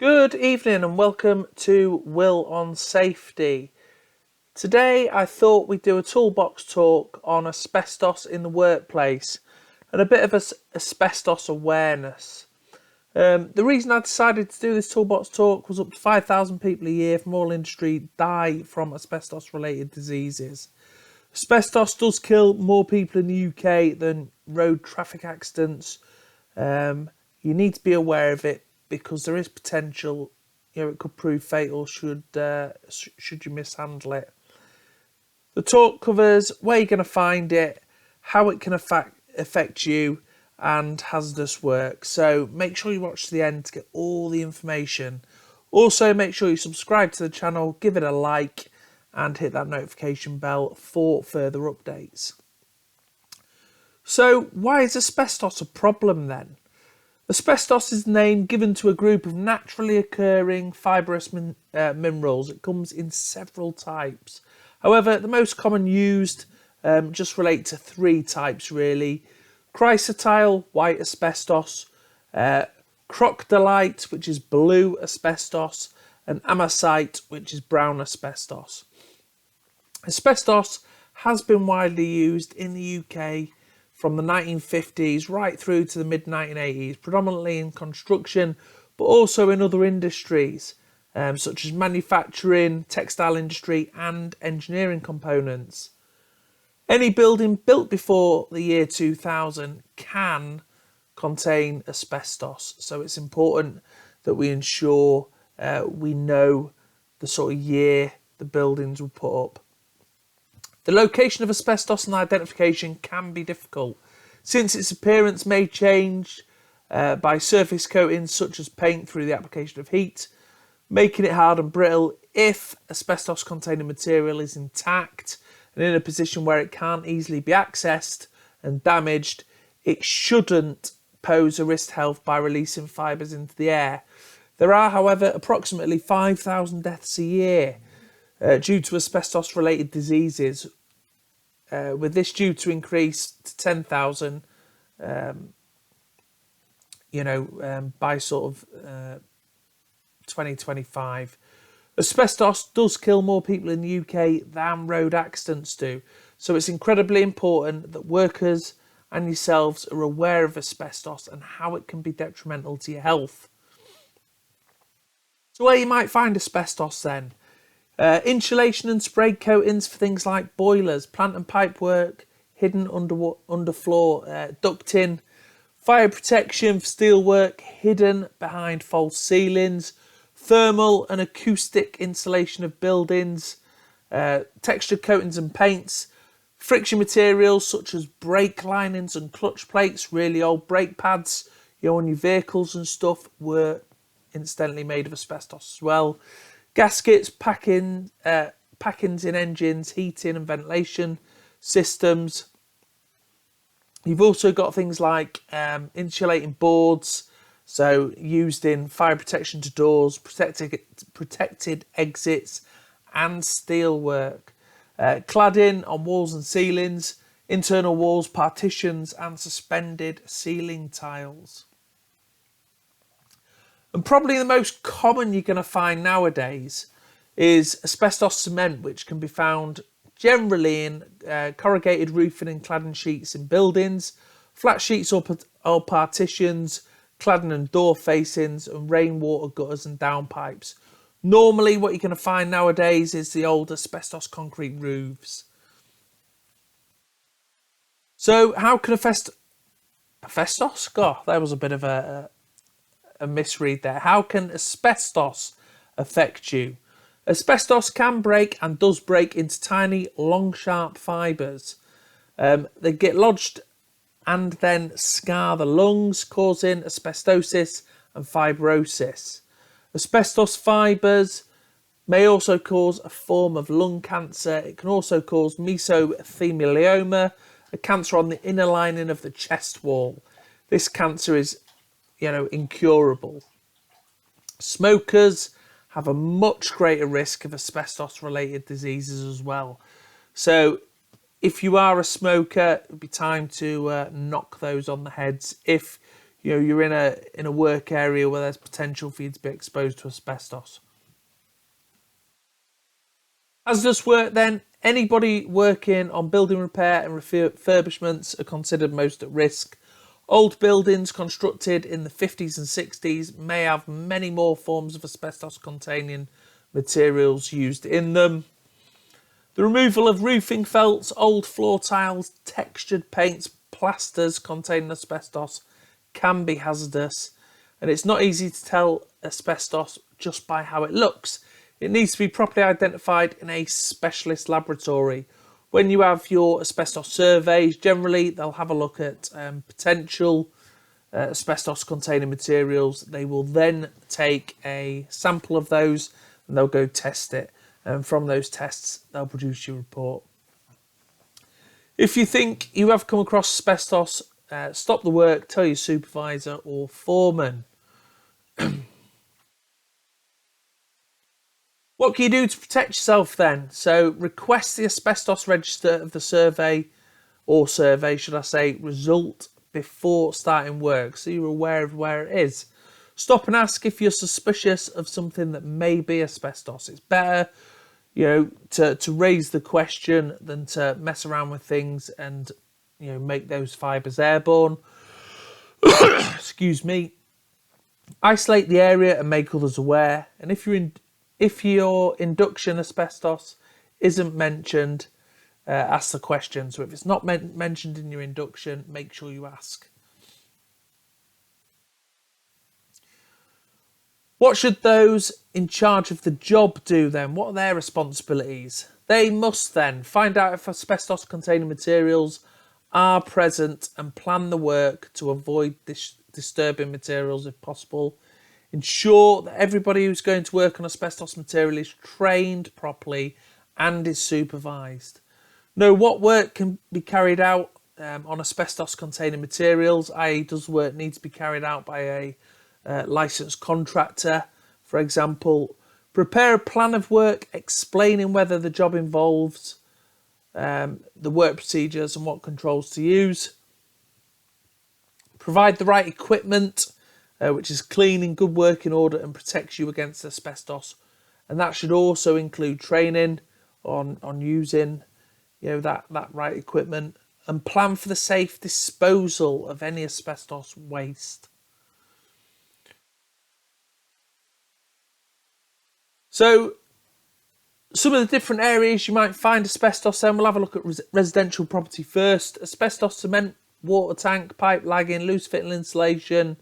Good evening and welcome to Will on Safety. Today I thought we'd do a toolbox talk on asbestos in the workplace and a bit of asbestos awareness. The reason I decided to do this toolbox talk was up to 5,000 people a year from all industry die from asbestos related diseases. Asbestos does kill more people in the UK than road traffic accidents. You need to be aware of it because there is potential, it could prove fatal should you mishandle it. The talk covers where you're going to find it, how it can affect you, and hazardous work. So make sure you watch to the end to get all the information. Also, make sure you subscribe to the channel, give it a like, and hit that notification bell for further updates. So, why is asbestos a problem then? Asbestos is the name given to a group of naturally occurring fibrous minerals. It comes in several types. However, the most common used just relate to three types really. Chrysotile, white asbestos, crocodylite, which is blue asbestos, and amosite, which is brown asbestos. Asbestos has been widely used in the UK from the 1950s right through to the mid-1980s, predominantly in construction, but also in other industries, such as manufacturing, textile industry, and engineering components. Any building built before the year 2000 can contain asbestos, so it's important that we ensure we know the sort of year the buildings were put up. The location of asbestos and identification can be difficult, since its appearance may change by surface coatings such as paint through the application of heat, making it hard and brittle. If asbestos containing material is intact and in a position where it can't easily be accessed and damaged, it shouldn't pose a risk to health by releasing fibres into the air. There are, however, approximately 5,000 deaths a year due to asbestos-related diseases, with this due to increase to 10,000, by sort of 2025. Asbestos does kill more people in the UK than road accidents do, so it's incredibly important that workers and yourselves are aware of asbestos and how it can be detrimental to your health. So where you might find asbestos then? Insulation and spray coatings for things like boilers, plant and pipe work, hidden underfloor ducting, fire protection for steel work hidden behind false ceilings, thermal and acoustic insulation of buildings, textured coatings and paints, friction materials such as brake linings and clutch plates, really old brake pads, on your vehicles and stuff were incidentally made of asbestos as well. Gaskets, packings in engines, heating and ventilation systems. You've also got things like insulating boards, so used in fire protection to doors, protected exits and steelwork. Cladding on walls and ceilings, internal walls, partitions and suspended ceiling tiles. And probably the most common you're going to find nowadays is asbestos cement, which can be found generally in corrugated roofing and cladding sheets in buildings, flat sheets or partitions, cladding and door facings, and rainwater gutters and downpipes. Normally what you're going to find nowadays is the old asbestos concrete roofs. So how can asbestos? God, that was a bit of a misread there. How can asbestos affect you? Asbestos can break and does break into tiny, long, sharp fibres. They get lodged and then scar the lungs, causing asbestosis and fibrosis. Asbestos fibres may also cause a form of lung cancer. It can also cause mesothelioma, a cancer on the inner lining of the chest wall. This cancer is incurable. Smokers have a much greater risk of asbestos related diseases as well. So if you are a smoker, it would be time to knock those on the heads if you're in a work area where there's potential for you to be exposed to asbestos. Hazardous work then, anybody working on building repair and refurbishments are considered most at risk. Old buildings constructed in the 50s and 60s may have many more forms of asbestos containing materials used in them. The removal of roofing felts, old floor tiles, textured paints, plasters containing asbestos can be hazardous, and it's not easy to tell asbestos just by how it looks. It needs to be properly identified in a specialist laboratory. When you have your asbestos surveys, generally they'll have a look at potential asbestos containing materials. They will then take a sample of those and they'll go test it. And from those tests, they'll produce your report. If you think you have come across asbestos, stop the work, tell your supervisor or foreman. What can you do to protect yourself then? So request the asbestos register of the survey, or survey should I say, result before starting work, so you're aware of where it is. Stop and ask if you're suspicious of something that may be asbestos. It's better, to raise the question than to mess around with things and, make those fibres airborne. Excuse me. Isolate the area and make others aware. And if your induction asbestos isn't mentioned, ask the question. So if it's not mentioned in your induction, make sure you ask. What should those in charge of the job do then? What are their responsibilities? They must then find out if asbestos containing materials are present and plan the work to avoid disturbing materials if possible. Ensure that everybody who's going to work on asbestos material is trained properly and is supervised. Know what work can be carried out on asbestos containing materials, i.e. does work need to be carried out by a licensed contractor, for example. Prepare a plan of work explaining whether the job involves the work procedures and what controls to use. Provide the right equipment, which is clean, in good working order and protects you against asbestos. And that should also include training on using that right equipment, and plan for the safe disposal of any asbestos waste. So some of the different areas you might find asbestos, then we'll have a look at residential property first. Asbestos cement, water tank, pipe lagging, loose fitting insulation,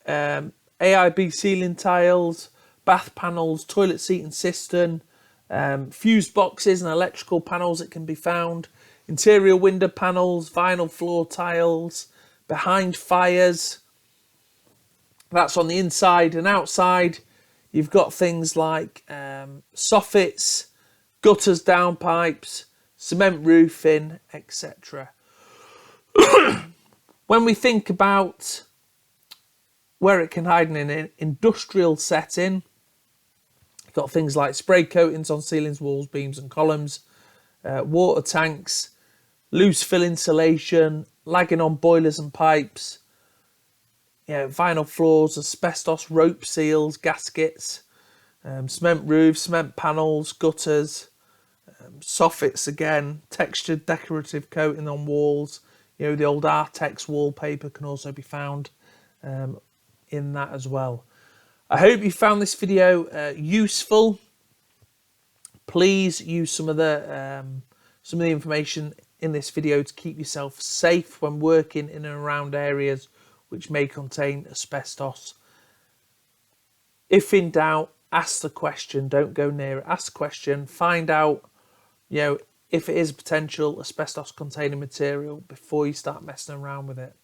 AIB ceiling tiles, bath panels, toilet seat and cistern, fuse boxes and electrical panels that can be found, interior window panels, vinyl floor tiles, behind fires. That's on the inside. And outside, you've got things like soffits, gutters, downpipes, cement roofing, etc. When we think about where it can hide in an industrial setting, you've got things like spray coatings on ceilings, walls, beams and columns, water tanks, loose fill insulation, lagging on boilers and pipes, vinyl floors, asbestos rope seals, gaskets, cement roofs, cement panels, gutters, soffits again, textured decorative coating on walls. The old Artex wallpaper can also be found in that as well. I hope you found this video useful. Please use some of the information in this video to keep yourself safe when working in and around areas which may contain asbestos. If in doubt, ask the question. Don't go near it. Ask the question. Find out, if it is a potential asbestos containing material before you start messing around with it.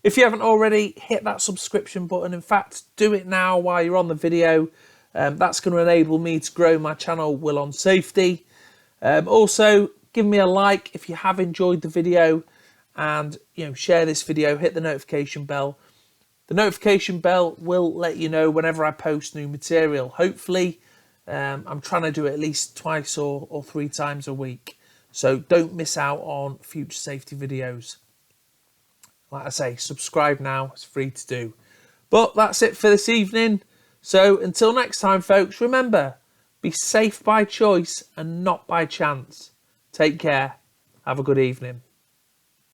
If you haven't already, hit that subscription button. In fact, do it now while you're on the video. That's going to enable me to grow my channel, Will on Safety. Also, give me a like if you have enjoyed the video, and share this video. Hit the notification bell. The notification bell will let you know whenever I post new material. Hopefully, I'm trying to do it at least twice or 3 times a week. So don't miss out on future safety videos. Like I say, subscribe now, it's free to do. But that's it for this evening. So until next time, folks, remember, be safe by choice and not by chance. Take care. Have a good evening.